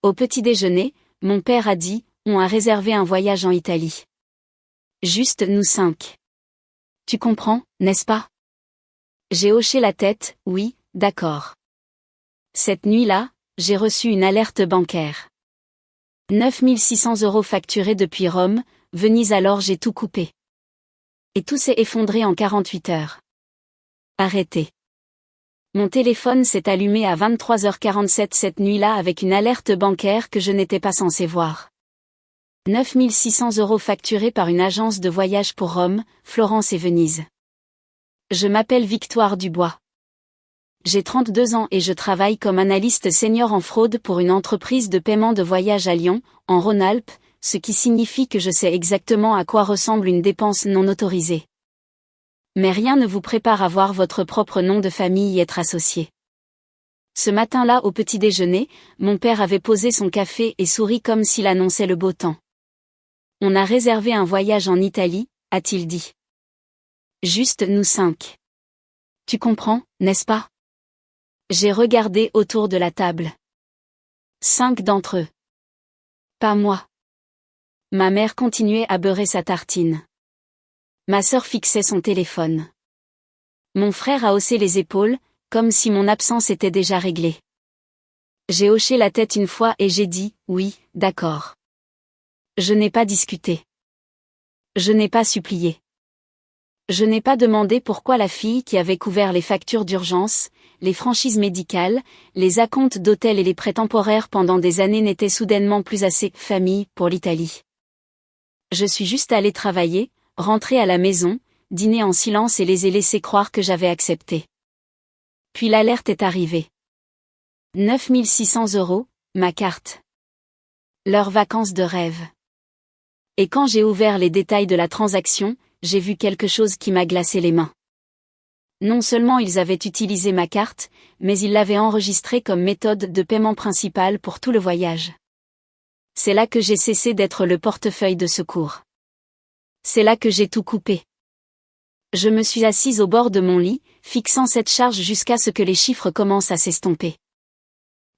Au petit déjeuner, mon père a dit, on a réservé un voyage en Italie. Juste nous 5. Tu comprends, n'est-ce pas? J'ai hoché la tête, oui, d'accord. Cette nuit-là, j'ai reçu une alerte bancaire. 9600 € facturés depuis Rome, Venise, alors j'ai tout coupé. Et tout s'est effondré en 48 heures. Arrêtez. Mon téléphone s'est allumé à 23h47 cette nuit-là avec une alerte bancaire que je n'étais pas censé voir. 9600 € facturés par une agence de voyage pour Rome, Florence et Venise. Je m'appelle Victoire Dubois. J'ai 32 ans et je travaille comme analyste senior en fraude pour une entreprise de paiement de voyage à Lyon, en Rhône-Alpes, ce qui signifie que je sais exactement à quoi ressemble une dépense non autorisée. Mais rien ne vous prépare à voir votre propre nom de famille y être associé. Ce matin-là au petit déjeuner, mon père avait posé son café et souri comme s'il annonçait le beau temps. On a réservé un voyage en Italie, a-t-il dit. Juste nous 5. Tu comprends, n'est-ce pas? J'ai regardé autour de la table. 5 d'entre eux. Pas moi. Ma mère continuait à beurrer sa tartine. Ma sœur fixait son téléphone. Mon frère a haussé les épaules, comme si mon absence était déjà réglée. J'ai hoché la tête une fois et j'ai dit, oui, d'accord. Je n'ai pas discuté. Je n'ai pas supplié. Je n'ai pas demandé pourquoi la fille qui avait couvert les factures d'urgence, les franchises médicales, les acomptes d'hôtel et les prêts temporaires pendant des années n'était soudainement plus assez « famille » pour l'Italie. Je suis juste allée travailler, rentrer à la maison, dîner en silence et les ai laissés croire que j'avais accepté. Puis l'alerte est arrivée. 9600 €, ma carte. Leurs vacances de rêve. Et quand j'ai ouvert les détails de la transaction, j'ai vu quelque chose qui m'a glacé les mains. Non seulement ils avaient utilisé ma carte, mais ils l'avaient enregistrée comme méthode de paiement principale pour tout le voyage. C'est là que j'ai cessé d'être le portefeuille de secours. C'est là que j'ai tout coupé. Je me suis assise au bord de mon lit, fixant cette charge jusqu'à ce que les chiffres commencent à s'estomper.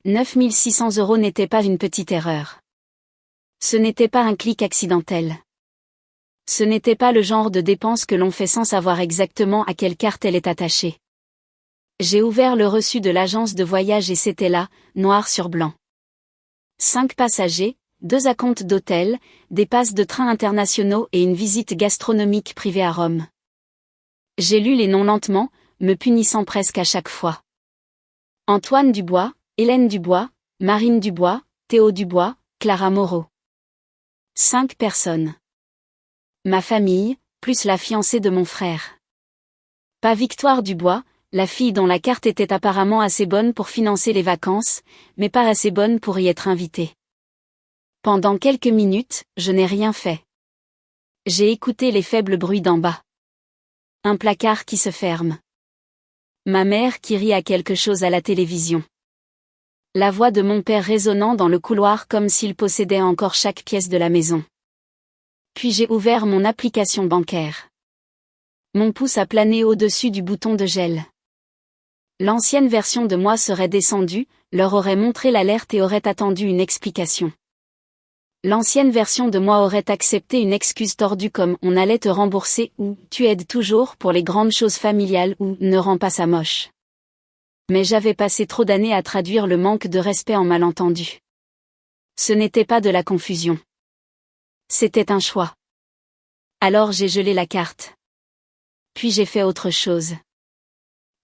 9600 € n'était pas une petite erreur. Ce n'était pas un clic accidentel. Ce n'était pas le genre de dépense que l'on fait sans savoir exactement à quelle carte elle est attachée. J'ai ouvert le reçu de l'agence de voyage et c'était là, noir sur blanc. 5 passagers, 2 acomptes d'hôtel, des passes de train internationaux et une visite gastronomique privée à Rome. J'ai lu les noms lentement, me punissant presque à chaque fois. Antoine Dubois, Hélène Dubois, Marine Dubois, Théo Dubois, Clara Moreau. 5 personnes. Ma famille, plus la fiancée de mon frère. Pas Victoire Dubois, la fille dont la carte était apparemment assez bonne pour financer les vacances, mais pas assez bonne pour y être invitée. Pendant quelques minutes, je n'ai rien fait. J'ai écouté les faibles bruits d'en bas. Un placard qui se ferme. Ma mère qui rit à quelque chose à la télévision. La voix de mon père résonnant dans le couloir comme s'il possédait encore chaque pièce de la maison. Puis j'ai ouvert mon application bancaire. Mon pouce a plané au-dessus du bouton de gel. L'ancienne version de moi serait descendue, leur aurait montré l'alerte et aurait attendu une explication. L'ancienne version de moi aurait accepté une excuse tordue comme « on allait te rembourser » ou « tu aides toujours pour les grandes choses familiales » ou « ne rends pas ça moche ». Mais j'avais passé trop d'années à traduire le manque de respect en malentendu. Ce n'était pas de la confusion. C'était un choix. Alors j'ai gelé la carte. Puis j'ai fait autre chose.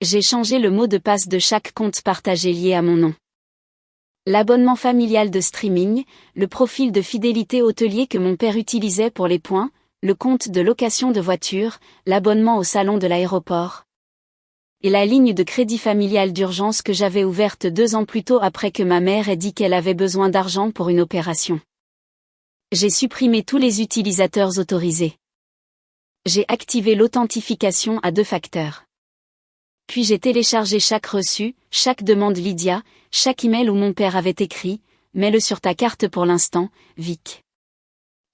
J'ai changé le mot de passe de chaque compte partagé lié à mon nom. L'abonnement familial de streaming, le profil de fidélité hôtelier que mon père utilisait pour les points, le compte de location de voiture, l'abonnement au salon de l'aéroport. Et la ligne de crédit familial d'urgence que j'avais ouverte 2 ans plus tôt après que ma mère ait dit qu'elle avait besoin d'argent pour une opération. J'ai supprimé tous les utilisateurs autorisés. J'ai activé l'authentification à 2 facteurs. Puis j'ai téléchargé chaque reçu, chaque demande Lydia, chaque email où mon père avait écrit « Mets-le sur ta carte pour l'instant, Vic.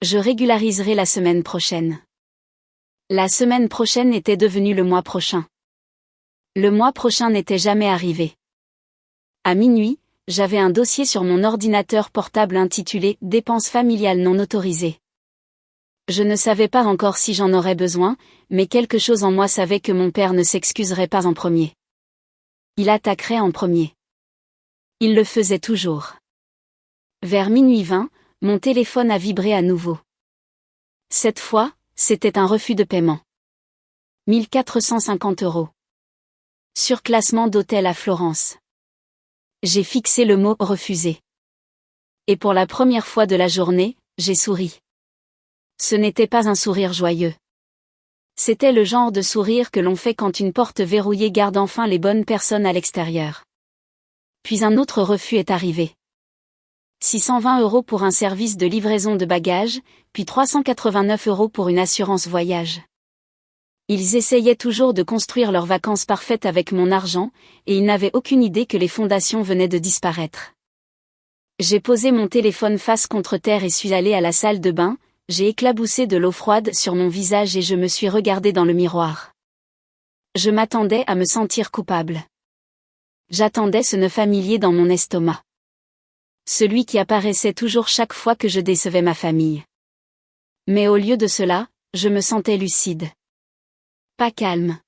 Je régulariserai la semaine prochaine. » La semaine prochaine était devenue le mois prochain. Le mois prochain n'était jamais arrivé. À minuit, j'avais un dossier sur mon ordinateur portable intitulé « Dépenses familiales non autorisées ». Je ne savais pas encore si j'en aurais besoin, mais quelque chose en moi savait que mon père ne s'excuserait pas en premier. Il attaquerait en premier. Il le faisait toujours. Vers minuit 20, mon téléphone a vibré à nouveau. Cette fois, c'était un refus de paiement. 1450 €. Surclassement d'hôtel à Florence. J'ai fixé le mot « refusé ». Et pour la première fois de la journée, j'ai souri. Ce n'était pas un sourire joyeux. C'était le genre de sourire que l'on fait quand une porte verrouillée garde enfin les bonnes personnes à l'extérieur. Puis un autre refus est arrivé. 620 € pour un service de livraison de bagages, puis 389 € pour une assurance voyage. Ils essayaient toujours de construire leurs vacances parfaites avec mon argent, et ils n'avaient aucune idée que les fondations venaient de disparaître. J'ai posé mon téléphone face contre terre et suis allé à la salle de bain, j'ai éclaboussé de l'eau froide sur mon visage et je me suis regardé dans le miroir. Je m'attendais à me sentir coupable. J'attendais ce nœud familier dans mon estomac. Celui qui apparaissait toujours chaque fois que je décevais ma famille. Mais au lieu de cela, je me sentais lucide. Pas calme.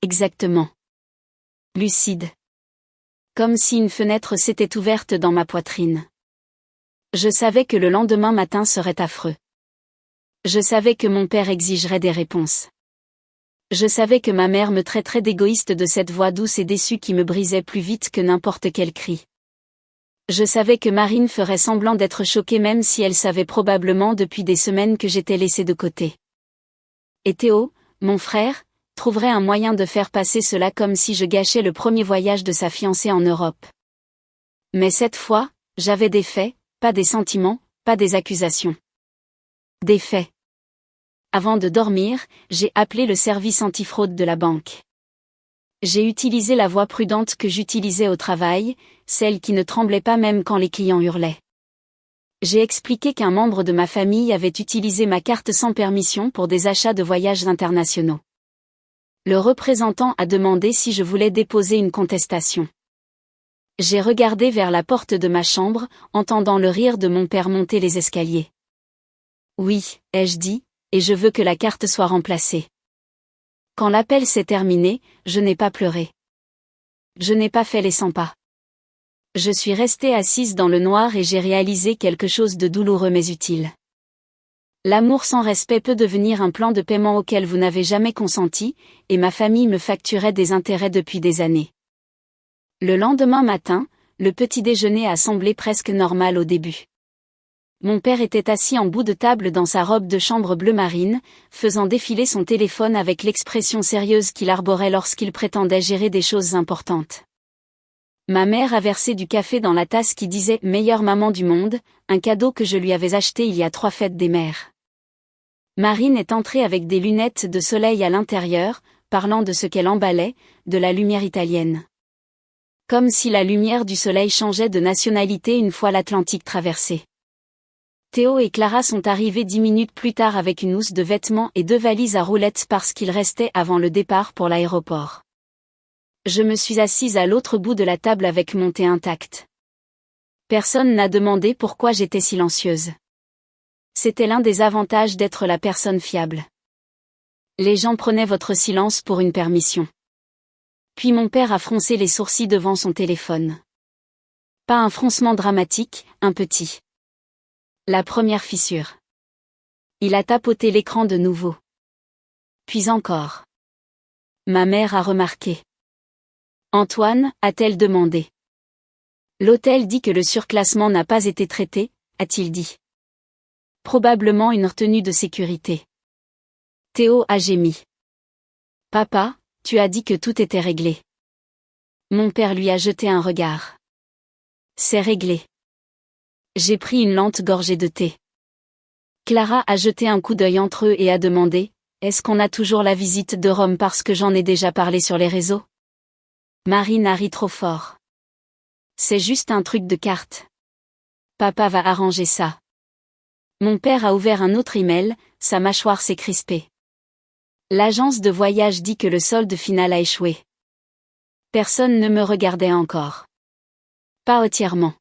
Exactement. Lucide. Comme si une fenêtre s'était ouverte dans ma poitrine. Je savais que le lendemain matin serait affreux. Je savais que mon père exigerait des réponses. Je savais que ma mère me traiterait d'égoïste de cette voix douce et déçue qui me brisait plus vite que n'importe quel cri. Je savais que Marine ferait semblant d'être choquée même si elle savait probablement depuis des semaines que j'étais laissée de côté. Et Théo, mon frère, trouverait un moyen de faire passer cela comme si je gâchais le premier voyage de sa fiancée en Europe. Mais cette fois, j'avais des faits, pas des sentiments, pas des accusations. Des faits. Avant de dormir, j'ai appelé le service antifraude de la banque. J'ai utilisé la voix prudente que j'utilisais au travail, celle qui ne tremblait pas même quand les clients hurlaient. J'ai expliqué qu'un membre de ma famille avait utilisé ma carte sans permission pour des achats de voyages internationaux. Le représentant a demandé si je voulais déposer une contestation. J'ai regardé vers la porte de ma chambre, entendant le rire de mon père monter les escaliers. Oui, ai-je dit, et je veux que la carte soit remplacée. Quand l'appel s'est terminé, je n'ai pas pleuré. Je n'ai pas fait les 100 pas. Je suis restée assise dans le noir et j'ai réalisé quelque chose de douloureux mais utile. L'amour sans respect peut devenir un plan de paiement auquel vous n'avez jamais consenti, et ma famille me facturait des intérêts depuis des années. Le lendemain matin, le petit déjeuner a semblé presque normal au début. Mon père était assis en bout de table dans sa robe de chambre bleu marine, faisant défiler son téléphone avec l'expression sérieuse qu'il arborait lorsqu'il prétendait gérer des choses importantes. Ma mère a versé du café dans la tasse qui disait « Meilleure maman du monde », un cadeau que je lui avais acheté il y a 3 fêtes des mères. Marine est entrée avec des lunettes de soleil à l'intérieur, parlant de ce qu'elle emballait, de la lumière italienne. Comme si la lumière du soleil changeait de nationalité une fois l'Atlantique traversé. Théo et Clara sont arrivés 10 minutes plus tard avec une housse de vêtements et 2 valises à roulettes parce qu'il restait avant le départ pour l'aéroport. Je me suis assise à l'autre bout de la table avec mon thé intact. Personne n'a demandé pourquoi j'étais silencieuse. C'était l'un des avantages d'être la personne fiable. Les gens prenaient votre silence pour une permission. Puis mon père a froncé les sourcils devant son téléphone. Pas un froncement dramatique, un petit. La première fissure. Il a tapoté l'écran de nouveau. Puis encore. Ma mère a remarqué. Antoine, a-t-elle demandé. L'hôtel dit que le surclassement n'a pas été traité, a-t-il dit. Probablement une retenue de sécurité. Théo a gémi. Papa, tu as dit que tout était réglé. Mon père lui a jeté un regard. C'est réglé. J'ai pris une lente gorgée de thé. Clara a jeté un coup d'œil entre eux et a demandé, est-ce qu'on a toujours la visite de Rome parce que j'en ai déjà parlé sur les réseaux? Marine a ri trop fort. C'est juste un truc de carte. Papa va arranger ça. Mon père a ouvert un autre email, sa mâchoire s'est crispée. L'agence de voyage dit que le solde final a échoué. Personne ne me regardait encore. Pas entièrement.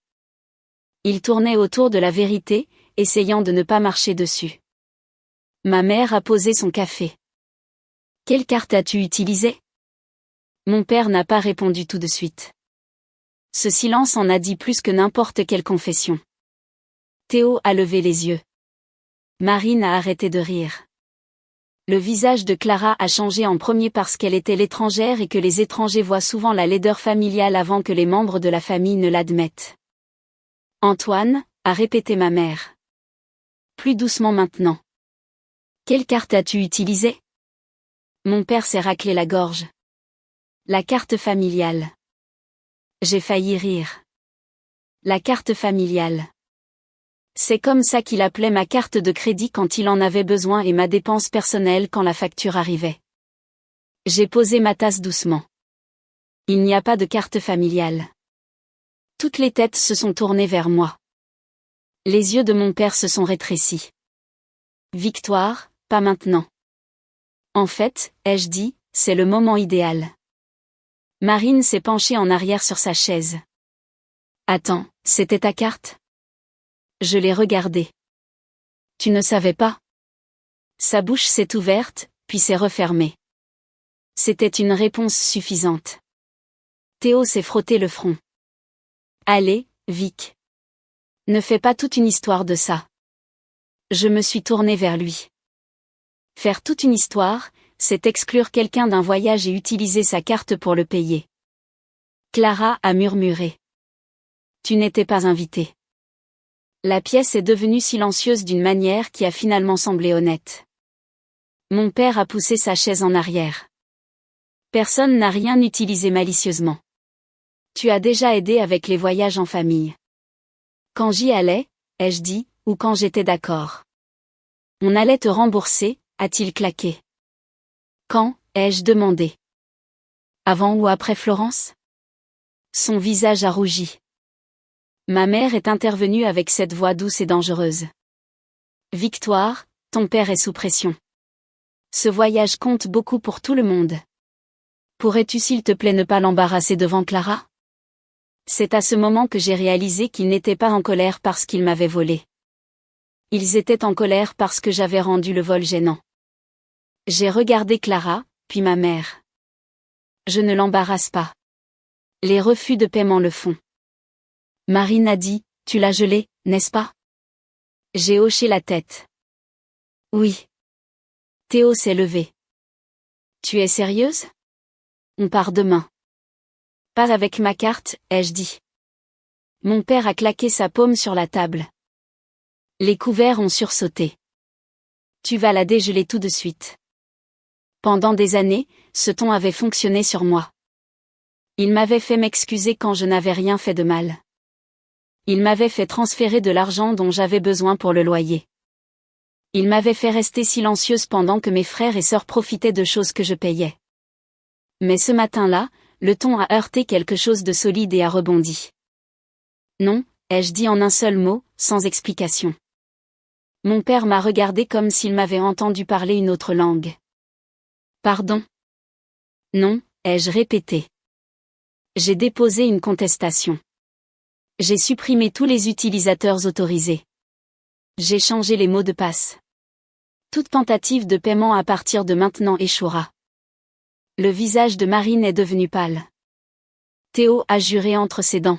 Il tournait autour de la vérité, essayant de ne pas marcher dessus. Ma mère a posé son café. Quelle carte as-tu utilisée? Mon père n'a pas répondu tout de suite. Ce silence en a dit plus que n'importe quelle confession. Théo a levé les yeux. Marine a arrêté de rire. Le visage de Clara a changé en premier parce qu'elle était l'étrangère et que les étrangers voient souvent la laideur familiale avant que les membres de la famille ne l'admettent. Antoine, a répété ma mère. Plus doucement maintenant. Quelle carte as-tu utilisée? Mon père s'est raclé la gorge. La carte familiale. J'ai failli rire. La carte familiale. C'est comme ça qu'il appelait ma carte de crédit quand il en avait besoin et ma dépense personnelle quand la facture arrivait. J'ai posé ma tasse doucement. Il n'y a pas de carte familiale. Toutes les têtes se sont tournées vers moi. Les yeux de mon père se sont rétrécis. Victoire, pas maintenant. En fait, ai-je dit, c'est le moment idéal. Marine s'est penchée en arrière sur sa chaise. Attends, c'était ta carte? Je l'ai regardée. Tu ne savais pas? Sa bouche s'est ouverte, puis s'est refermée. C'était une réponse suffisante. Théo s'est frotté le front. Allez, Vic. Ne fais pas toute une histoire de ça. Je me suis tournée vers lui. Faire toute une histoire, c'est exclure quelqu'un d'un voyage et utiliser sa carte pour le payer. Clara a murmuré. Tu n'étais pas invitée. La pièce est devenue silencieuse d'une manière qui a finalement semblé honnête. Mon père a poussé sa chaise en arrière. Personne n'a rien utilisé malicieusement. Tu as déjà aidé avec les voyages en famille. Quand j'y allais, ai-je dit, ou quand j'étais d'accord. On allait te rembourser, a-t-il claqué. Quand, ai-je demandé. Avant ou après Florence? Son visage a rougi. Ma mère est intervenue avec cette voix douce et dangereuse. Victoire, ton père est sous pression. Ce voyage compte beaucoup pour tout le monde. Pourrais-tu s'il te plaît ne pas l'embarrasser devant Clara? C'est à ce moment que j'ai réalisé qu'ils n'étaient pas en colère parce qu'ils m'avaient volé. Ils étaient en colère parce que j'avais rendu le vol gênant. J'ai regardé Clara, puis ma mère. Je ne l'embarrasse pas. Les refus de paiement le font. Marine a dit, tu l'as gelé, n'est-ce pas? J'ai hoché la tête. Oui. Théo s'est levé. Tu es sérieuse? On part demain. Pas avec ma carte, ai-je dit. Mon père a claqué sa paume sur la table. Les couverts ont sursauté. Tu vas la dégeler tout de suite. Pendant des années, ce ton avait fonctionné sur moi. Il m'avait fait m'excuser quand je n'avais rien fait de mal. Il m'avait fait transférer de l'argent dont j'avais besoin pour le loyer. Il m'avait fait rester silencieuse pendant que mes frères et sœurs profitaient de choses que je payais. Mais ce matin-là, le ton a heurté quelque chose de solide et a rebondi. Non, ai-je dit en un seul mot, sans explication. Mon père m'a regardé comme s'il m'avait entendu parler une autre langue. Pardon? Non, ai-je répété. J'ai déposé une contestation. J'ai supprimé tous les utilisateurs autorisés. J'ai changé les mots de passe. Toute tentative de paiement à partir de maintenant échouera. Le visage de Marine est devenu pâle. Théo a juré entre ses dents.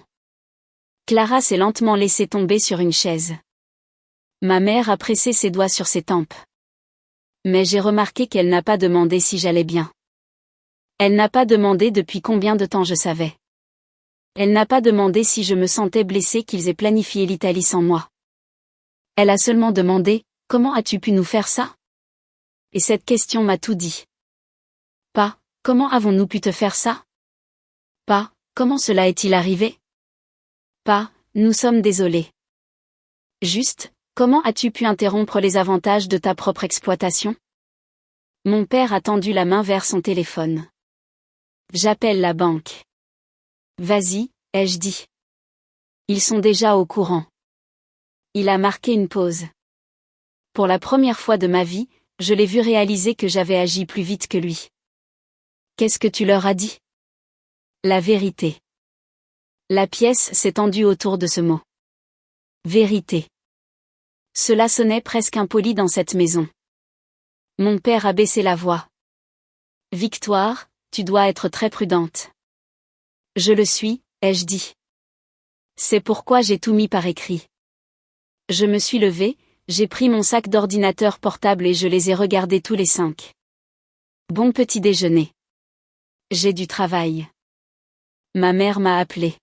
Clara s'est lentement laissée tomber sur une chaise. Ma mère a pressé ses doigts sur ses tempes. Mais j'ai remarqué qu'elle n'a pas demandé si j'allais bien. Elle n'a pas demandé depuis combien de temps je savais. Elle n'a pas demandé si je me sentais blessée qu'ils aient planifié l'Italie sans moi. Elle a seulement demandé, comment as-tu pu nous faire ça? Et cette question m'a tout dit. Pas, comment avons-nous pu te faire ça? Pas, comment cela est-il arrivé? Pas, nous sommes désolés. Juste, comment as-tu pu interrompre les avantages de ta propre exploitation? Mon père a tendu la main vers son téléphone. J'appelle la banque. Vas-y, ai-je dit. Ils sont déjà au courant. Il a marqué une pause. Pour la première fois de ma vie, je l'ai vu réaliser que j'avais agi plus vite que lui. Qu'est-ce que tu leur as dit? La vérité. La pièce s'est tendue autour de ce mot. Vérité. Cela sonnait presque impoli dans cette maison. Mon père a baissé la voix. Victoire, tu dois être très prudente. Je le suis, ai-je dit. C'est pourquoi j'ai tout mis par écrit. Je me suis levée, j'ai pris mon sac d'ordinateur portable et je les ai regardés tous les 5. Bon petit déjeuner. J'ai du travail. Ma mère m'a appelé.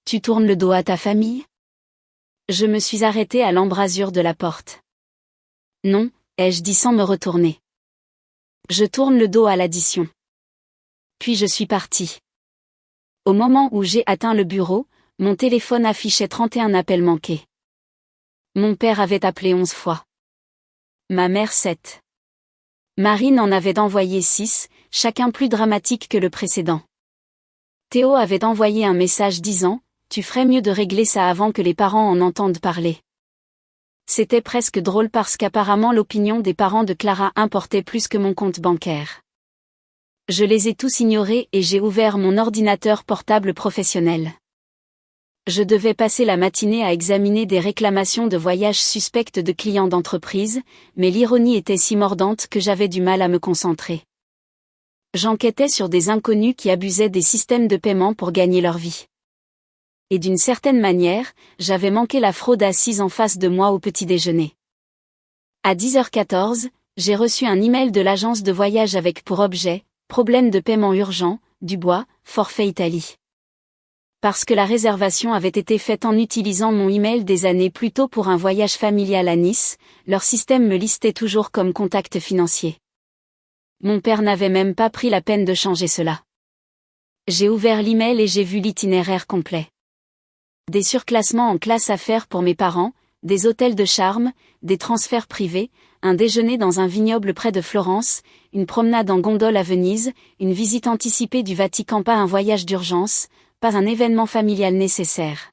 Tu tournes le dos à ta famille? Je me suis arrêtée à l'embrasure de la porte. Non, ai-je dit sans me retourner. Je tourne le dos à l'addition. Puis je suis partie. Au moment où j'ai atteint le bureau, mon téléphone affichait 31 appels manqués. Mon père avait appelé 11 fois. Ma mère 7. Marine en avait envoyé 6, chacun plus dramatique que le précédent. Théo avait envoyé un message disant « Tu ferais mieux de régler ça avant que les parents en entendent parler ». C'était presque drôle parce qu'apparemment l'opinion des parents de Clara importait plus que mon compte bancaire. Je les ai tous ignorés et j'ai ouvert mon ordinateur portable professionnel. Je devais passer la matinée à examiner des réclamations de voyage suspectes de clients d'entreprise, mais l'ironie était si mordante que j'avais du mal à me concentrer. J'enquêtais sur des inconnus qui abusaient des systèmes de paiement pour gagner leur vie. Et d'une certaine manière, j'avais manqué la fraude assise en face de moi au petit déjeuner. À 10h14, j'ai reçu un email de l'agence de voyage avec pour objet « Problème de paiement urgent, Dubois, forfait Italie ». Parce que la réservation avait été faite en utilisant mon email des années plus tôt pour un voyage familial à Nice, leur système me listait toujours comme contact financier. Mon père n'avait même pas pris la peine de changer cela. J'ai ouvert l'email et j'ai vu l'itinéraire complet. Des surclassements en classe à faire pour mes parents, des hôtels de charme, des transferts privés, un déjeuner dans un vignoble près de Florence, une promenade en gondole à Venise, une visite anticipée du Vatican, pas un voyage d'urgence, pas un événement familial nécessaire.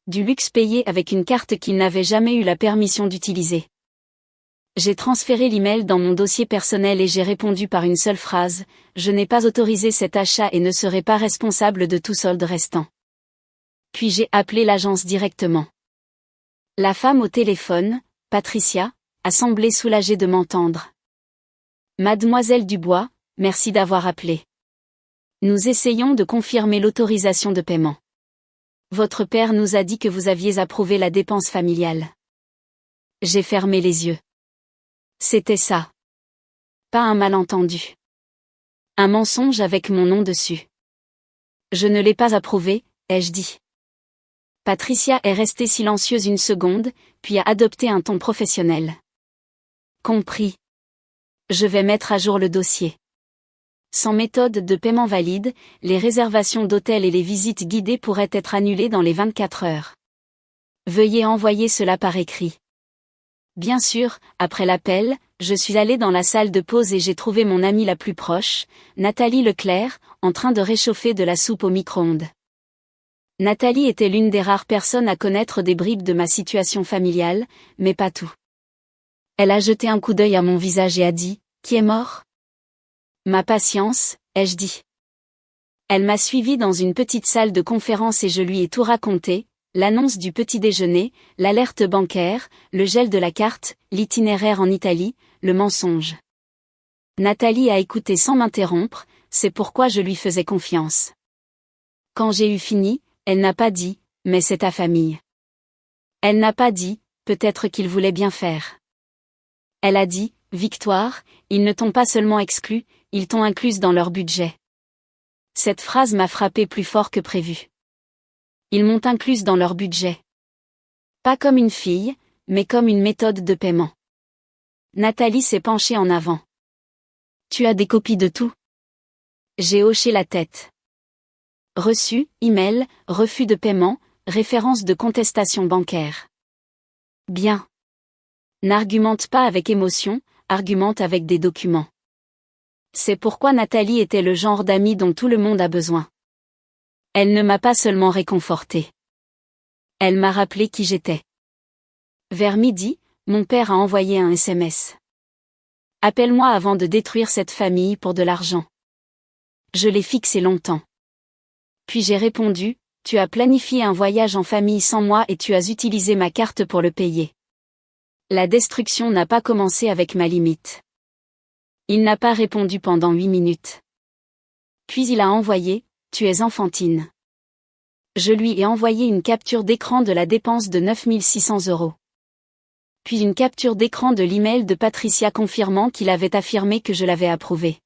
Du luxe payé avec une carte qu'il n'avait jamais eu la permission d'utiliser. J'ai transféré l'email dans mon dossier personnel et j'ai répondu par une seule phrase, « Je n'ai pas autorisé cet achat et ne serai pas responsable de tout solde restant. » Puis j'ai appelé l'agence directement. La femme au téléphone, Patricia, a semblé soulagée de m'entendre. Mademoiselle Dubois, merci d'avoir appelé. Nous essayons de confirmer l'autorisation de paiement. Votre père nous a dit que vous aviez approuvé la dépense familiale. J'ai fermé les yeux. C'était ça. Pas un malentendu. Un mensonge avec mon nom dessus. Je ne l'ai pas approuvé, ai-je dit. Patricia est restée silencieuse une seconde, puis a adopté un ton professionnel. Compris. Je vais mettre à jour le dossier. Sans méthode de paiement valide, les réservations d'hôtels et les visites guidées pourraient être annulées dans les 24 heures. Veuillez envoyer cela par écrit. Bien sûr, après l'appel, je suis allée dans la salle de pause et j'ai trouvé mon amie la plus proche, Nathalie Leclerc, en train de réchauffer de la soupe au micro-ondes. Nathalie était l'une des rares personnes à connaître des bribes de ma situation familiale, mais pas tout. Elle a jeté un coup d'œil à mon visage et a dit « Qui est mort ?» Ma patience, ai-je dit. Elle m'a suivi dans une petite salle de conférence et je lui ai tout raconté, l'annonce du petit déjeuner, l'alerte bancaire, le gel de la carte, l'itinéraire en Italie, le mensonge. Nathalie a écouté sans m'interrompre, c'est pourquoi je lui faisais confiance. Quand j'ai eu fini, elle n'a pas dit « mais c'est ta famille ». Elle n'a pas dit « peut-être qu'ils voulaient bien faire ». Elle a dit « Victoire, ils ne t'ont pas seulement exclu, ils t'ont incluse dans leur budget ». Cette phrase m'a frappé plus fort que prévu. Ils m'ont incluse dans leur budget. Pas comme une fille, mais comme une méthode de paiement. Nathalie s'est penchée en avant. Tu as des copies de tout? J'ai hoché la tête. Reçu, email, refus de paiement, référence de contestation bancaire. Bien. N'argumente pas avec émotion, argumente avec des documents. C'est pourquoi Nathalie était le genre d'amie dont tout le monde a besoin. Elle ne m'a pas seulement réconforté. Elle m'a rappelé qui j'étais. Vers midi, mon père a envoyé un SMS. Appelle-moi avant de détruire cette famille pour de l'argent. Je l'ai fixé longtemps. Puis j'ai répondu, tu as planifié un voyage en famille sans moi et tu as utilisé ma carte pour le payer. La destruction n'a pas commencé avec ma limite. Il n'a pas répondu pendant 8 minutes. Puis il a envoyé, tu es enfantine. Je lui ai envoyé une capture d'écran de la dépense de 9 600 €. Puis une capture d'écran de l'email de Patricia confirmant qu'il avait affirmé que je l'avais approuvé.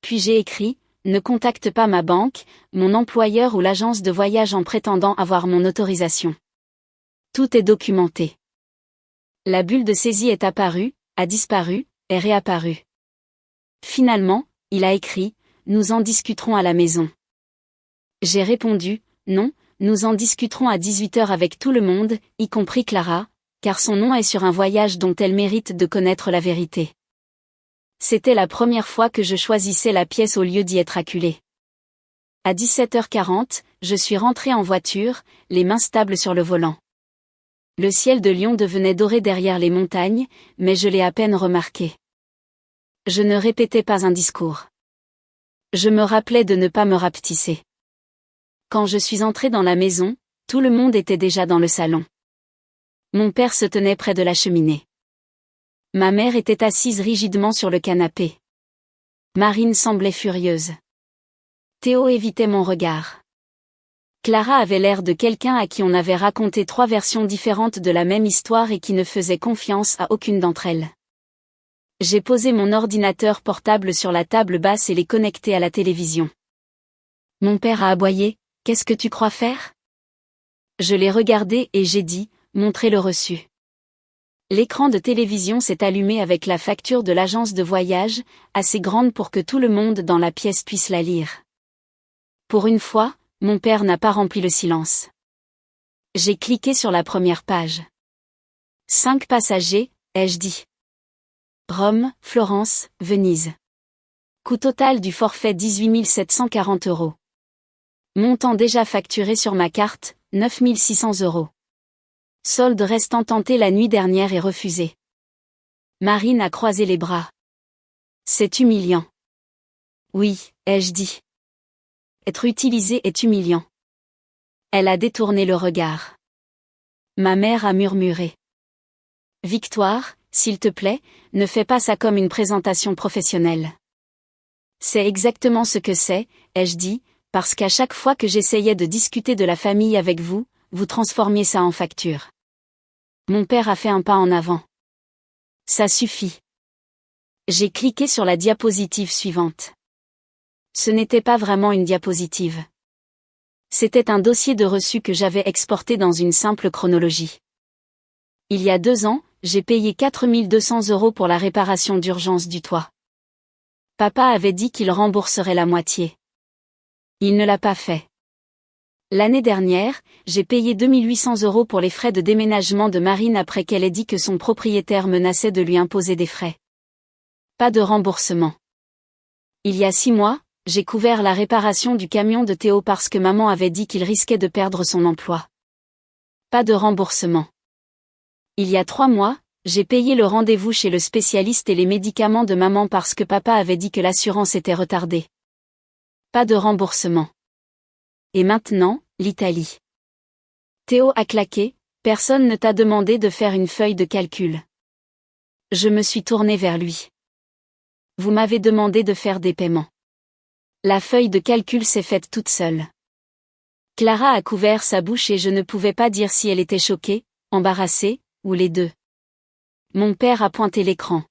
Puis j'ai écrit, ne contacte pas ma banque, mon employeur ou l'agence de voyage en prétendant avoir mon autorisation. Tout est documenté. La bulle de saisie est apparue, a disparu, est réapparue. Finalement, il a écrit, nous en discuterons à la maison. J'ai répondu, non, nous en discuterons à 18h avec tout le monde, y compris Clara, car son nom est sur un voyage dont elle mérite de connaître la vérité. C'était la première fois que je choisissais la pièce au lieu d'y être acculée. À 17h40, je suis rentrée en voiture, les mains stables sur le volant. Le ciel de Lyon devenait doré derrière les montagnes, mais je l'ai à peine remarqué. Je ne répétais pas un discours. Je me rappelais de ne pas me rapetisser. Quand je suis entrée dans la maison, tout le monde était déjà dans le salon. Mon père se tenait près de la cheminée. Ma mère était assise rigidement sur le canapé. Marine semblait furieuse. Théo évitait mon regard. Clara avait l'air de quelqu'un à qui on avait raconté 3 versions différentes de la même histoire et qui ne faisait confiance à aucune d'entre elles. J'ai posé mon ordinateur portable sur la table basse et l'ai connecté à la télévision. Mon père a aboyé, « Qu'est-ce que tu crois faire ?» Je l'ai regardé et j'ai dit, « Montrez le reçu. » L'écran de télévision s'est allumé avec la facture de l'agence de voyage, assez grande pour que tout le monde dans la pièce puisse la lire. Pour une fois, mon père n'a pas rempli le silence. J'ai cliqué sur la première page. 5 passagers, ai-je dit. Rome, Florence, Venise. Coût total du forfait 18 740 €. Montant déjà facturé sur ma carte, 9 600 €. Solde restant tenté la nuit dernière et refusé. Marine a croisé les bras. C'est humiliant. Oui, ai-je dit. Être utilisé est humiliant. Elle a détourné le regard. Ma mère a murmuré. Victoire, s'il te plaît, ne fais pas ça comme une présentation professionnelle. C'est exactement ce que c'est, ai-je dit, parce qu'à chaque fois que j'essayais de discuter de la famille avec vous, vous transformiez ça en facture. Mon père a fait un pas en avant. Ça suffit. J'ai cliqué sur la diapositive suivante. Ce n'était pas vraiment une diapositive. C'était un dossier de reçu que j'avais exporté dans une simple chronologie. Il y a 2 ans, j'ai payé 4 200 € pour la réparation d'urgence du toit. Papa avait dit qu'il rembourserait la moitié. Il ne l'a pas fait. L'année dernière, j'ai payé 2 800 € pour les frais de déménagement de Marine après qu'elle ait dit que son propriétaire menaçait de lui imposer des frais. Pas de remboursement. Il y a 6 mois, j'ai couvert la réparation du camion de Théo parce que maman avait dit qu'il risquait de perdre son emploi. Pas de remboursement. Il y a 3 mois, j'ai payé le rendez-vous chez le spécialiste et les médicaments de maman parce que papa avait dit que l'assurance était retardée. Pas de remboursement. Et maintenant, l'Italie. Théo a claqué, personne ne t'a demandé de faire une feuille de calcul. Je me suis tournée vers lui. Vous m'avez demandé de faire des paiements. La feuille de calcul s'est faite toute seule. Clara a couvert sa bouche et je ne pouvais pas dire si elle était choquée, embarrassée, ou les deux. Mon père a pointé l'écran.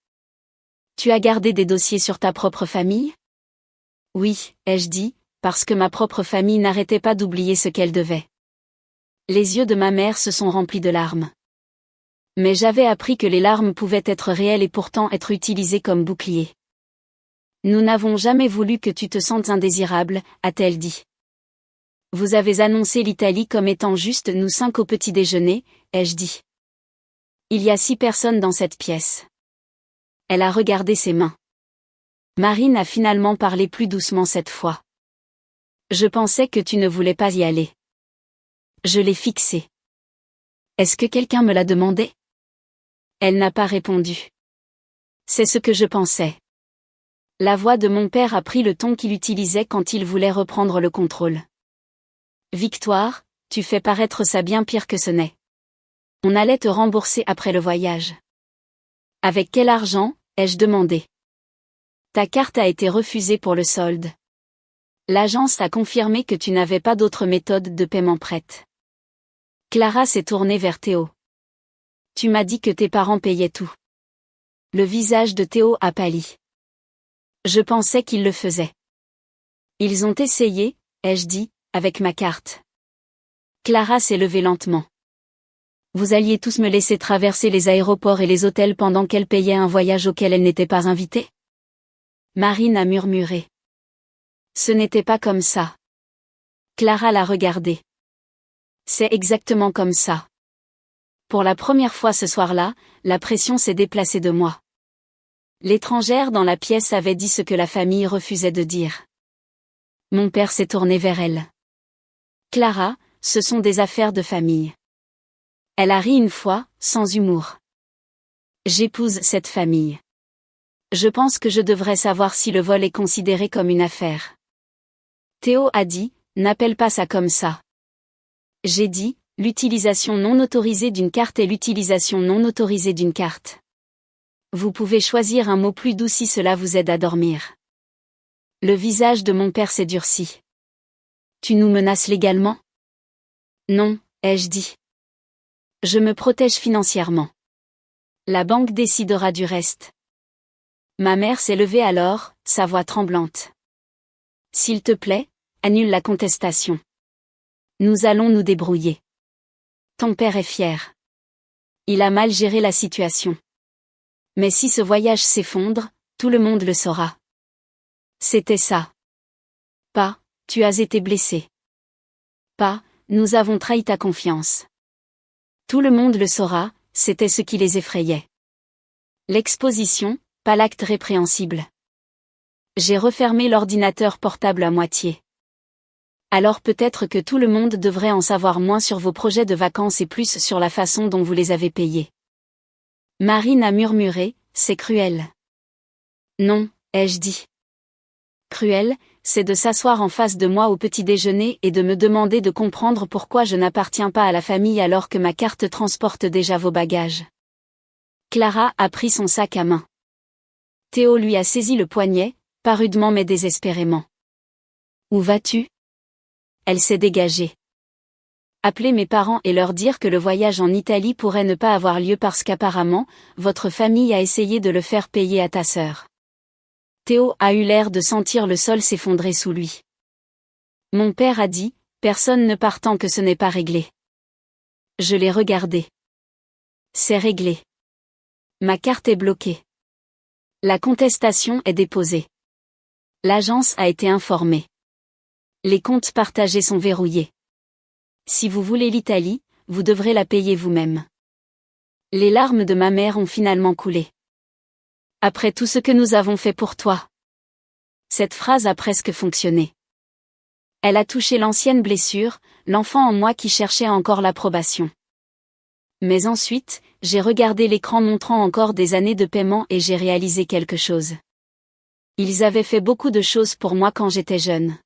Tu as gardé des dossiers sur ta propre famille ? Oui, ai-je dit, parce que ma propre famille n'arrêtait pas d'oublier ce qu'elle devait. Les yeux de ma mère se sont remplis de larmes. Mais j'avais appris que les larmes pouvaient être réelles et pourtant être utilisées comme bouclier. Nous n'avons jamais voulu que tu te sentes indésirable, a-t-elle dit. Vous avez annoncé l'Italie comme étant juste nous 5 au petit déjeuner, ai-je dit. Il y a 6 personnes dans cette pièce. Elle a regardé ses mains. Marine a finalement parlé plus doucement cette fois. Je pensais que tu ne voulais pas y aller. Je l'ai fixé. Est-ce que quelqu'un me l'a demandé ? Elle n'a pas répondu. C'est ce que je pensais. La voix de mon père a pris le ton qu'il utilisait quand il voulait reprendre le contrôle. Victoire, tu fais paraître ça bien pire que ce n'est. On allait te rembourser après le voyage. Avec quel argent, ai-je demandé. Ta carte a été refusée pour le solde. L'agence a confirmé que tu n'avais pas d'autre méthode de paiement prête. Clara s'est tournée vers Théo. Tu m'as dit que tes parents payaient tout. Le visage de Théo a pâli. Je pensais qu'ils le faisaient. Ils ont essayé, ai-je dit, avec ma carte. Clara s'est levée lentement. Vous alliez tous me laisser traverser les aéroports et les hôtels pendant qu'elle payait un voyage auquel elle n'était pas invitée? Marine a murmuré. Ce n'était pas comme ça. Clara l'a regardé. C'est exactement comme ça. Pour la première fois ce soir-là, la pression s'est déplacée de moi. L'étrangère dans la pièce avait dit ce que la famille refusait de dire. Mon père s'est tourné vers elle. Clara, ce sont des affaires de famille. Elle a ri une fois, sans humour. J'épouse cette famille. Je pense que je devrais savoir si le vol est considéré comme une affaire. Théo a dit, n'appelle pas ça comme ça. J'ai dit, l'utilisation non autorisée d'une carte est l'utilisation non autorisée d'une carte. Vous pouvez choisir un mot plus doux si cela vous aide à dormir. Le visage de mon père s'est durci. Tu nous menaces légalement? Non, ai-je dit. Je me protège financièrement. La banque décidera du reste. Ma mère s'est levée alors, sa voix tremblante. S'il te plaît, annule la contestation. Nous allons nous débrouiller. Ton père est fier. Il a mal géré la situation. Mais si ce voyage s'effondre, tout le monde le saura. C'était ça. Pas, tu as été blessé. Pas, nous avons trahi ta confiance. Tout le monde le saura, c'était ce qui les effrayait. L'exposition, pas l'acte répréhensible. J'ai refermé l'ordinateur portable à moitié. Alors peut-être que tout le monde devrait en savoir moins sur vos projets de vacances et plus sur la façon dont vous les avez payés. Marine a murmuré, c'est cruel. Non, ai-je dit. Cruel, c'est de s'asseoir en face de moi au petit déjeuner et de me demander de comprendre pourquoi je n'appartiens pas à la famille alors que ma carte transporte déjà vos bagages. Clara a pris son sac à main. Théo lui a saisi le poignet, pas rudement mais désespérément. Où vas-tu? Elle s'est dégagée. Appeler mes parents et leur dire que le voyage en Italie pourrait ne pas avoir lieu parce qu'apparemment, votre famille a essayé de le faire payer à ta sœur. Théo a eu l'air de sentir le sol s'effondrer sous lui. Mon père a dit, personne ne part tant que ce n'est pas réglé. Je l'ai regardé. C'est réglé. Ma carte est bloquée. La contestation est déposée. L'agence a été informée. Les comptes partagés sont verrouillés. Si vous voulez l'Italie, vous devrez la payer vous-même. Les larmes de ma mère ont finalement coulé. Après tout ce que nous avons fait pour toi. Cette phrase a presque fonctionné. Elle a touché l'ancienne blessure, l'enfant en moi qui cherchait encore l'approbation. Mais ensuite, j'ai regardé l'écran montrant encore des années de paiement et j'ai réalisé quelque chose. Ils avaient fait beaucoup de choses pour moi quand j'étais jeune.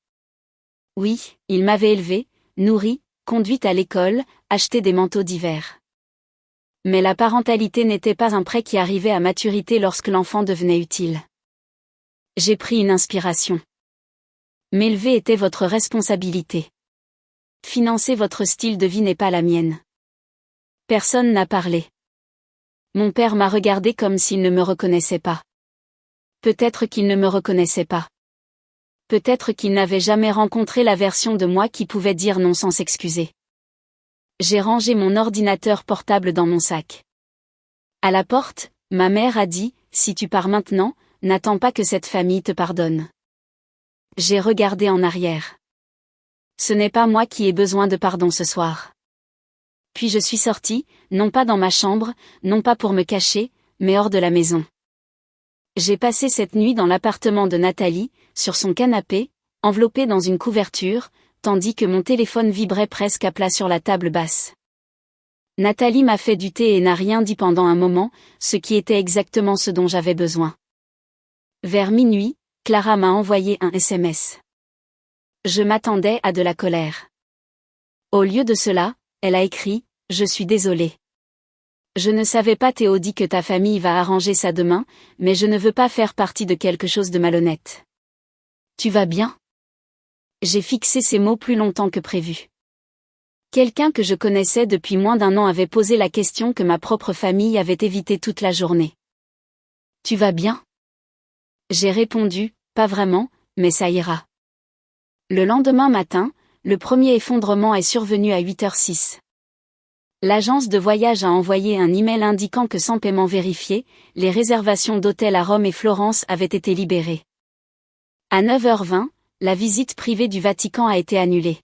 Oui, ils m'avaient élevée, nourrie, conduite à l'école, acheté des manteaux d'hiver. Mais la parentalité n'était pas un prêt qui arrivait à maturité lorsque l'enfant devenait utile. J'ai pris une inspiration. M'élever était votre responsabilité. Financer votre style de vie n'est pas la mienne. Personne n'a parlé. Mon père m'a regardé comme s'il ne me reconnaissait pas. Peut-être qu'il ne me reconnaissait pas. Peut-être qu'il n'avait jamais rencontré la version de moi qui pouvait dire non sans s'excuser. J'ai rangé mon ordinateur portable dans mon sac. À la porte, ma mère a dit, si tu pars maintenant, n'attends pas que cette famille te pardonne. J'ai regardé en arrière. Ce n'est pas moi qui ai besoin de pardon ce soir. Puis je suis sortie, non pas dans ma chambre, non pas pour me cacher, mais hors de la maison. J'ai passé cette nuit dans l'appartement de Nathalie, sur son canapé, enveloppé dans une couverture, tandis que mon téléphone vibrait presque à plat sur la table basse. Nathalie m'a fait du thé et n'a rien dit pendant un moment, ce qui était exactement ce dont j'avais besoin. Vers minuit, Clara m'a envoyé un SMS. Je m'attendais à de la colère. Au lieu de cela, elle a écrit « Je suis désolée. Je ne savais pas Théo dit que ta famille va arranger ça demain, mais je ne veux pas faire partie de quelque chose de malhonnête. Tu vas bien ?» J'ai fixé ces mots plus longtemps que prévu. Quelqu'un que je connaissais depuis moins d'un an avait posé la question que ma propre famille avait évité toute la journée. « Tu vas bien ?» J'ai répondu « Pas vraiment, mais ça ira. » Le lendemain matin, le premier effondrement est survenu à 8h06. L'agence de voyage a envoyé un email indiquant que sans paiement vérifié, les réservations d'hôtels à Rome et Florence avaient été libérées. À 9h20, la visite privée du Vatican a été annulée.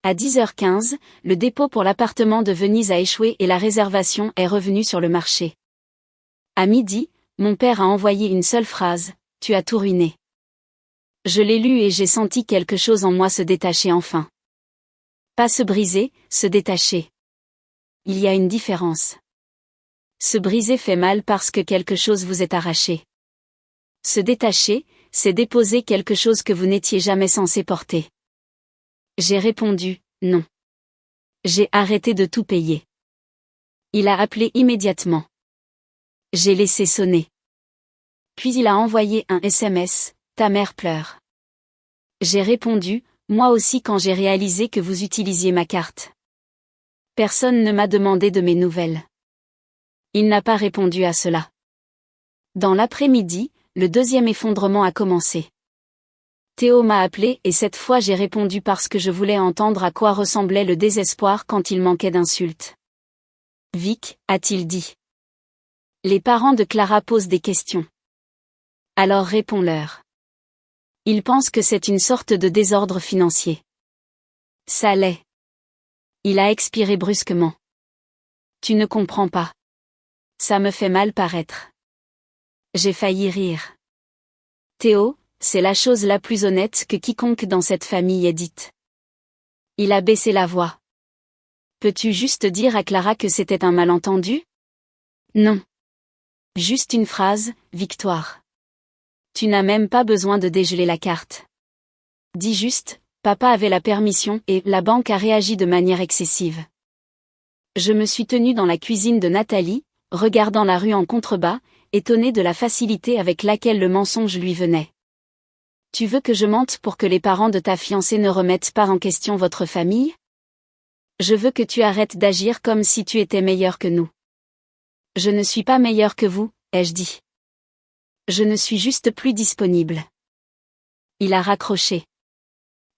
À 10h15, le dépôt pour l'appartement de Venise a échoué et la réservation est revenue sur le marché. À midi, mon père a envoyé une seule phrase, « Tu as tout ruiné ». Je l'ai lu et j'ai senti quelque chose en moi se détacher enfin. Pas se briser, se détacher. Il y a une différence. Se briser fait mal parce que quelque chose vous est arraché. Se détacher, c'est déposer quelque chose que vous n'étiez jamais censé porter. J'ai répondu, non. J'ai arrêté de tout payer. Il a appelé immédiatement. J'ai laissé sonner. Puis il a envoyé un SMS, ta mère pleure. J'ai répondu, moi aussi quand j'ai réalisé que vous utilisiez ma carte. Personne ne m'a demandé de mes nouvelles. Il n'a pas répondu à cela. Dans l'après-midi, le deuxième effondrement a commencé. Théo m'a appelé et cette fois j'ai répondu parce que je voulais entendre à quoi ressemblait le désespoir quand il manquait d'insultes. Vic, a-t-il dit. Les parents de Clara posent des questions. Alors réponds-leur. Ils pensent que c'est une sorte de désordre financier. Ça l'est. Il a expiré brusquement. Tu ne comprends pas. Ça me fait mal paraître. J'ai failli rire. Théo, c'est la chose la plus honnête que quiconque dans cette famille ait dite. Il a baissé la voix. Peux-tu juste dire à Clara que c'était un malentendu? Non. Juste une phrase, Victoire. Tu n'as même pas besoin de dégeler la carte. Dis juste, papa avait la permission et la banque a réagi de manière excessive. Je me suis tenue dans la cuisine de Nathalie, regardant la rue en contrebas, étonnée de la facilité avec laquelle le mensonge lui venait. Tu veux que je mente pour que les parents de ta fiancée ne remettent pas en question votre famille? Je veux que tu arrêtes d'agir comme si tu étais meilleur que nous. Je ne suis pas meilleur que vous, ai-je dit. Je ne suis juste plus disponible. Il a raccroché.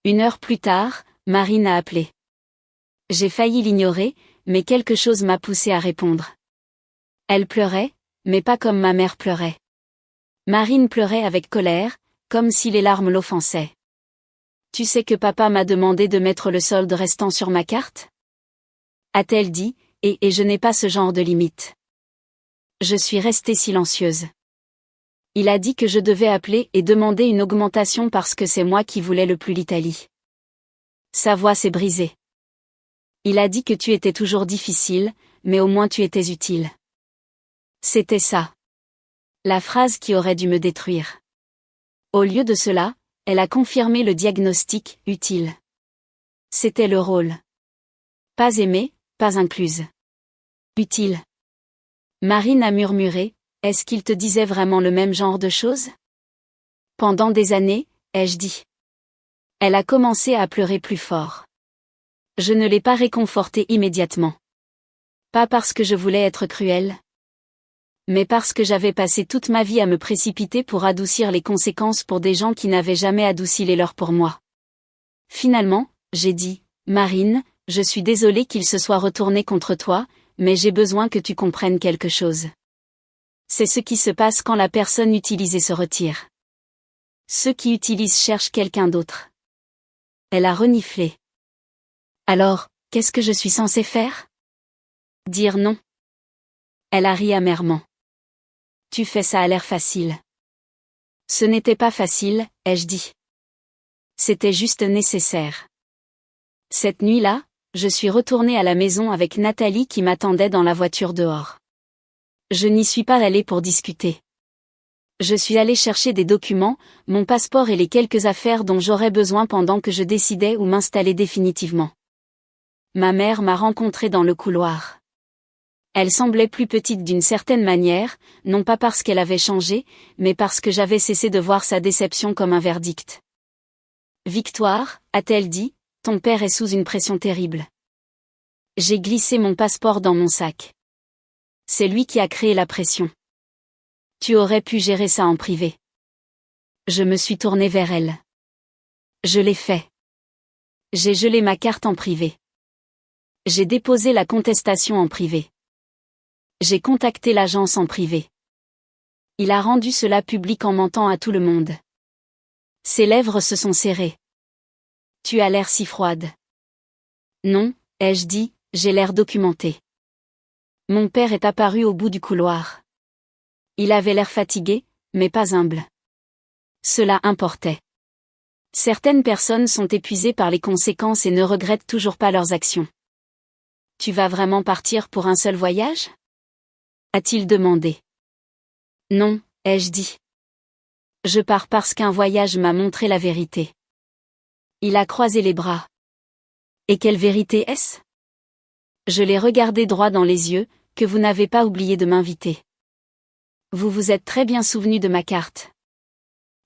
1 heure plus tard, Marine a appelé. J'ai failli l'ignorer, mais quelque chose m'a poussé à répondre. Elle pleurait, mais pas comme ma mère pleurait. Marine pleurait avec colère, comme si les larmes l'offensaient. Tu sais que papa m'a demandé de mettre le solde restant sur ma carte? A-t-elle dit, et je n'ai pas ce genre de limite. Je suis restée silencieuse. Il a dit que je devais appeler et demander une augmentation parce que c'est moi qui voulais le plus l'Italie. Sa voix s'est brisée. Il a dit que tu étais toujours difficile, mais au moins tu étais utile. C'était ça. La phrase qui aurait dû me détruire. Au lieu de cela, elle a confirmé le diagnostic, utile. C'était le rôle. Pas aimée, pas incluse. Utile. Marine a murmuré, est-ce qu'il te disait vraiment le même genre de choses? Pendant des années, ai-je dit. Elle a commencé à pleurer plus fort. Je ne l'ai pas réconfortée immédiatement. Pas parce que je voulais être cruelle, mais parce que j'avais passé toute ma vie à me précipiter pour adoucir les conséquences pour des gens qui n'avaient jamais adouci les leurs pour moi. Finalement, j'ai dit, Marine, je suis désolée qu'il se soit retourné contre toi, mais j'ai besoin que tu comprennes quelque chose. C'est ce qui se passe quand la personne utilisée se retire. Ceux qui utilisent cherchent quelqu'un d'autre. Elle a reniflé. Alors, qu'est-ce que je suis censée faire? Dire non. Elle a ri amèrement. Tu fais ça à l'air facile. Ce n'était pas facile, ai-je dit. C'était juste nécessaire. Cette nuit-là, je suis retournée à la maison avec Nathalie qui m'attendait dans la voiture dehors. Je n'y suis pas allée pour discuter. Je suis allée chercher des documents, mon passeport et les quelques affaires dont j'aurais besoin pendant que je décidais où m'installer définitivement. ma mère m'a rencontrée dans le couloir. Elle semblait plus petite d'une certaine manière, non pas parce qu'elle avait changé, mais parce que j'avais cessé de voir sa déception comme un verdict. Victoire, a-t-elle dit, ton père est sous une pression terrible. J'ai glissé mon passeport dans mon sac. C'est lui qui a créé la pression. Tu aurais pu gérer ça en privé. Je me suis tournée vers elle. Je l'ai fait. J'ai gelé ma carte en privé. J'ai déposé la contestation en privé. J'ai contacté l'agence en privé. Il a rendu cela public en mentant à tout le monde. Ses lèvres se sont serrées. Tu as l'air si froide. Non, ai-je dit, j'ai l'air documenté. Mon père est apparu au bout du couloir. Il avait l'air fatigué, mais pas humble. Cela importait. Certaines personnes sont épuisées par les conséquences et ne regrettent toujours pas leurs actions. Tu vas vraiment partir pour un seul voyage ? A-t-il demandé. Non, ai-je dit. Je pars parce qu'un voyage m'a montré la vérité. Il a croisé les bras. Et quelle vérité est-ce ? Je l'ai regardé droit dans les yeux, que vous n'avez pas oublié de m'inviter. Vous vous êtes très bien souvenu de ma carte.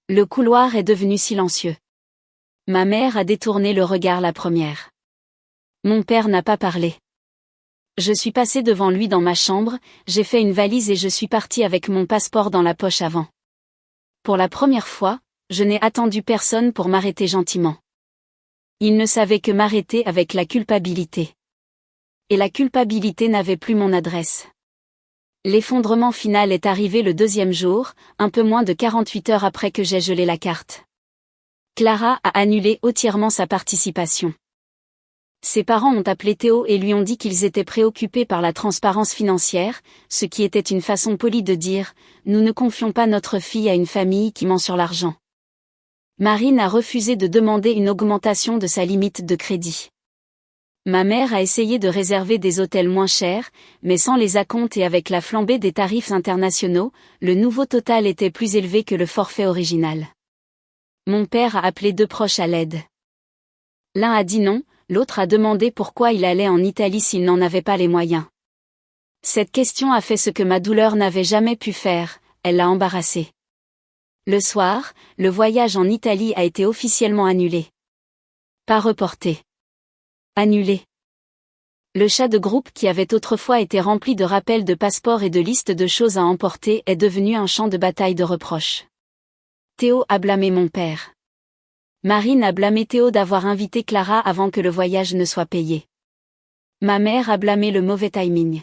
Le couloir est devenu silencieux. Ma mère a détourné le regard la première. Mon père n'a pas parlé. Je suis passé devant lui dans ma chambre, j'ai fait une valise et je suis parti avec mon passeport dans la poche avant. Pour la première fois, je n'ai attendu personne pour m'arrêter gentiment. Il ne savait que m'arrêter avec la culpabilité. Et la culpabilité n'avait plus mon adresse. L'effondrement final est arrivé le deuxième jour, un peu moins de 48 heures après que j'ai gelé la carte. Clara a annulé entièrement sa participation. Ses parents ont appelé Théo et lui ont dit qu'ils étaient préoccupés par la transparence financière, ce qui était une façon polie de dire « Nous ne confions pas notre fille à une famille qui ment sur l'argent ». Marine a refusé de demander une augmentation de sa limite de crédit. Ma mère a essayé de réserver des hôtels moins chers, mais sans les acomptes et avec la flambée des tarifs internationaux, le nouveau total était plus élevé que le forfait original. Mon père a appelé deux proches à l'aide. L'un a dit non, l'autre a demandé pourquoi il allait en Italie s'il n'en avait pas les moyens. Cette question a fait ce que ma douleur n'avait jamais pu faire, elle l'a embarrassé. Le soir, le voyage en Italie a été officiellement annulé. Pas reporté. Annulé. Le chat de groupe qui avait autrefois été rempli de rappels de passeports et de listes de choses à emporter est devenu un champ de bataille de reproches. Théo a blâmé mon père. Marine a blâmé Théo d'avoir invité Clara avant que le voyage ne soit payé. Ma mère a blâmé le mauvais timing.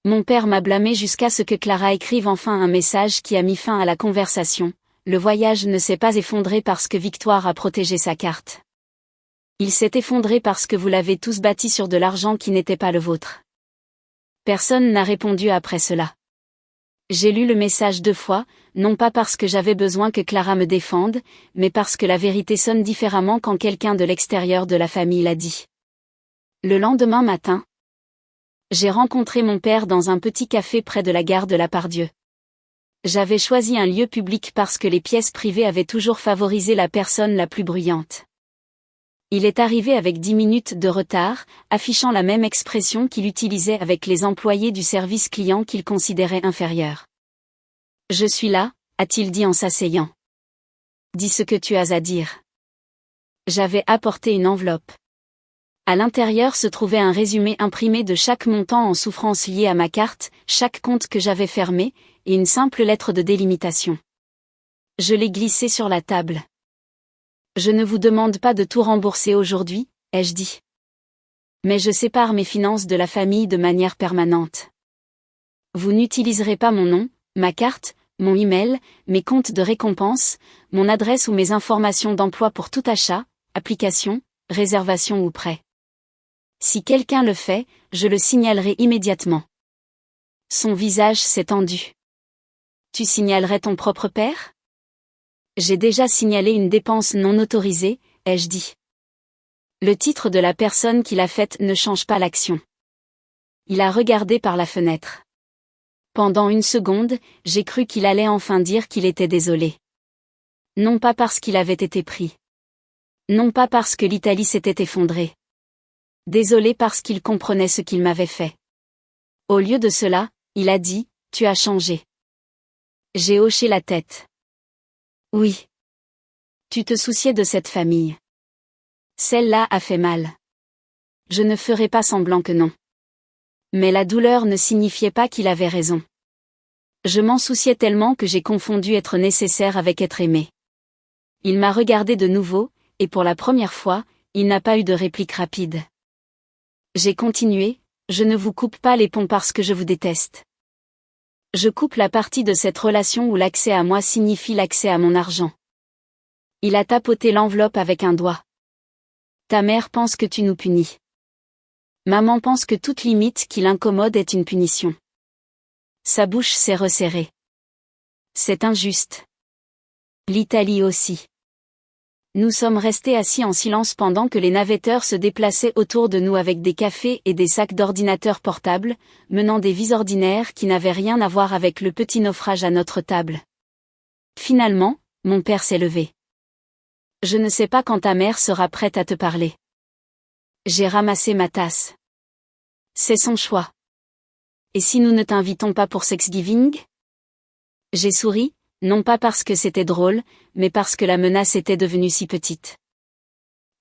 Mon père m'a blâmé jusqu'à ce que Clara écrive enfin un message qui a mis fin à la conversation. Le voyage ne s'est pas effondré parce que Victoire a protégé sa carte. Il s'est effondré parce que vous l'avez tous bâti sur de l'argent qui n'était pas le vôtre. Personne n'a répondu après cela. J'ai lu le message 2 fois, non pas parce que j'avais besoin que Clara me défende, mais parce que la vérité sonne différemment quand quelqu'un de l'extérieur de la famille l'a dit. Le lendemain matin, j'ai rencontré mon père dans un petit café près de la gare de la Pardieu. J'avais choisi un lieu public parce que les pièces privées avaient toujours favorisé la personne la plus bruyante. Il est arrivé avec 10 minutes de retard, affichant la même expression qu'il utilisait avec les employés du service client qu'il considérait inférieurs. « Je suis là », a-t-il dit en s'asseyant. « Dis ce que tu as à dire. » J'avais apporté une enveloppe. À l'intérieur se trouvait un résumé imprimé de chaque montant en souffrance lié à ma carte, chaque compte que j'avais fermé, et une simple lettre de délimitation. Je l'ai glissé sur la table. Je ne vous demande pas de tout rembourser aujourd'hui, ai-je dit. Mais je sépare mes finances de la famille de manière permanente. Vous n'utiliserez pas mon nom, ma carte, mon email, mes comptes de récompense, mon adresse ou mes informations d'emploi pour tout achat, application, réservation ou prêt. Si quelqu'un le fait, je le signalerai immédiatement. Son visage s'est tendu. Tu signalerais ton propre père ? J'ai déjà signalé une dépense non autorisée, ai-je dit. Le titre de la personne qui l'a faite ne change pas l'action. Il a regardé par la fenêtre. Pendant une seconde, j'ai cru qu'il allait enfin dire qu'il était désolé. Non pas parce qu'il avait été pris. Non pas parce que l'Italie s'était effondrée. Désolé parce qu'il comprenait ce qu'il m'avait fait. Au lieu de cela, il a dit, tu as changé. J'ai hoché la tête. Oui. Tu te souciais de cette famille. Celle-là a fait mal. Je ne ferai pas semblant que non. Mais la douleur ne signifiait pas qu'il avait raison. Je m'en souciais tellement que j'ai confondu être nécessaire avec être aimé. Il m'a regardé de nouveau, et pour la première fois, il n'a pas eu de réplique rapide. J'ai continué, je ne vous coupe pas les ponts parce que je vous déteste. Je coupe la partie de cette relation où l'accès à moi signifie l'accès à mon argent. Il a tapoté l'enveloppe avec un doigt. Ta mère pense que tu nous punis. Maman pense que toute limite qui l'incommode est une punition. Sa bouche s'est resserrée. C'est injuste. L'Italie aussi. Nous sommes restés assis en silence pendant que les navetteurs se déplaçaient autour de nous avec des cafés et des sacs d'ordinateurs portables, menant des vies ordinaires qui n'avaient rien à voir avec le petit naufrage à notre table. Finalement, mon père s'est levé. Je ne sais pas quand ta mère sera prête à te parler. J'ai ramassé ma tasse. C'est son choix. Et si nous ne t'invitons pas pour Thanksgiving? J'ai souri, non pas parce que c'était drôle, mais parce que la menace était devenue si petite.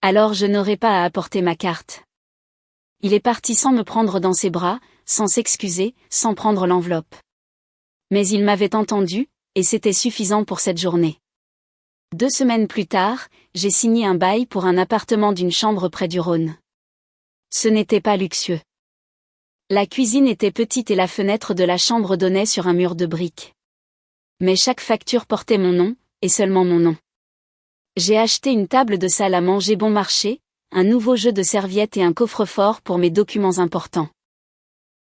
Alors je n'aurais pas à apporter ma carte. Il est parti sans me prendre dans ses bras, sans s'excuser, sans prendre l'enveloppe. Mais il m'avait entendu, et c'était suffisant pour cette journée. 2 semaines plus tard, j'ai signé un bail pour un appartement d'une chambre près du Rhône. Ce n'était pas luxueux. La cuisine était petite et la fenêtre de la chambre donnait sur un mur de briques. Mais chaque facture portait mon nom, et seulement mon nom. J'ai acheté une table de salle à manger bon marché, un nouveau jeu de serviettes et un coffre-fort pour mes documents importants.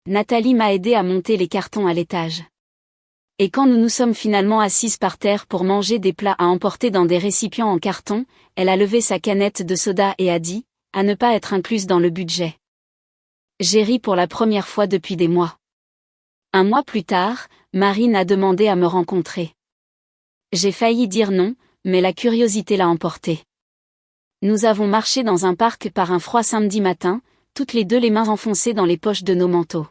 Nathalie m'a aidé à monter les cartons à l'étage. Et quand nous nous sommes finalement assises par terre pour manger des plats à emporter dans des récipients en carton, elle a levé sa canette de soda et a dit, à ne pas être incluse dans le budget. J'ai ri pour la première fois depuis des mois. 1 mois plus tard, Marine a demandé à me rencontrer. J'ai failli dire non, mais la curiosité l'a emporté. Nous avons marché dans un parc par un froid samedi matin, toutes les deux les mains enfoncées dans les poches de nos manteaux.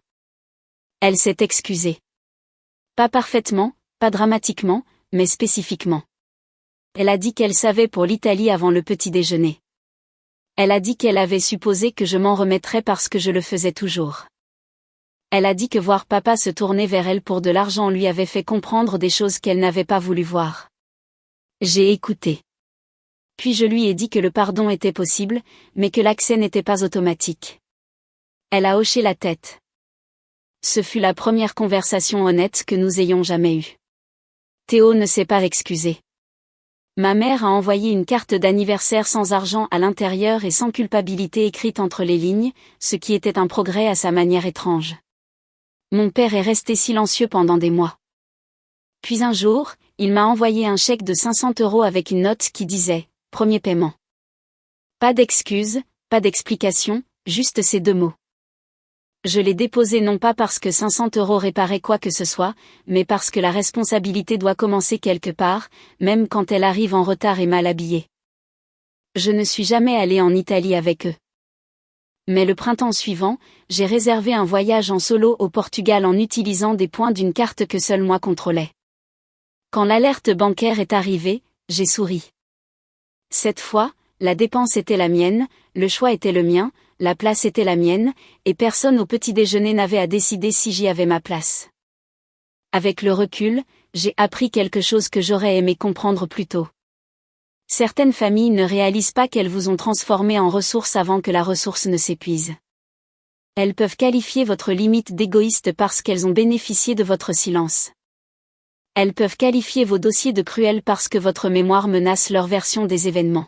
Elle s'est excusée. Pas parfaitement, pas dramatiquement, mais spécifiquement. Elle a dit qu'elle savait pour l'Italie avant le petit déjeuner. Elle a dit qu'elle avait supposé que je m'en remettrais parce que je le faisais toujours. Elle a dit que voir papa se tourner vers elle pour de l'argent lui avait fait comprendre des choses qu'elle n'avait pas voulu voir. J'ai écouté. Puis je lui ai dit que le pardon était possible, mais que l'accès n'était pas automatique. Elle a hoché la tête. Ce fut la première conversation honnête que nous ayons jamais eue. Théo ne s'est pas excusé. Ma mère a envoyé une carte d'anniversaire sans argent à l'intérieur et sans culpabilité écrite entre les lignes, ce qui était un progrès à sa manière étrange. Mon père est resté silencieux pendant des mois. Puis un jour, il m'a envoyé un chèque de 500 € avec une note qui disait « Premier paiement ». Pas d'excuses, pas d'explication, juste ces 2 mots. Je l'ai déposé non pas parce que 500 € réparait quoi que ce soit, mais parce que la responsabilité doit commencer quelque part, même quand elle arrive en retard et mal habillée. Je ne suis jamais allée en Italie avec eux. Mais le printemps suivant, j'ai réservé un voyage en solo au Portugal en utilisant des points d'une carte que seul moi contrôlais. Quand l'alerte bancaire est arrivée, j'ai souri. Cette fois, la dépense était la mienne, le choix était le mien, la place était la mienne, et personne au petit déjeuner n'avait à décider si j'y avais ma place. Avec le recul, j'ai appris quelque chose que j'aurais aimé comprendre plus tôt. Certaines familles ne réalisent pas qu'elles vous ont transformé en ressource avant que la ressource ne s'épuise. Elles peuvent qualifier votre limite d'égoïste parce qu'elles ont bénéficié de votre silence. Elles peuvent qualifier vos dossiers de cruels parce que votre mémoire menace leur version des événements.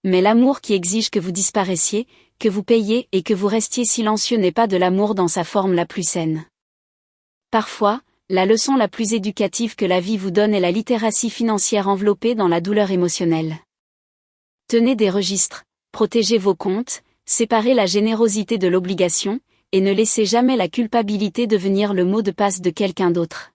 Mais l'amour qui exige que vous disparaissiez, que vous payiez et que vous restiez silencieux n'est pas de l'amour dans sa forme la plus saine. Parfois, la leçon la plus éducative que la vie vous donne est la littératie financière enveloppée dans la douleur émotionnelle. Tenez des registres, protégez vos comptes, séparez la générosité de l'obligation, et ne laissez jamais la culpabilité devenir le mot de passe de quelqu'un d'autre.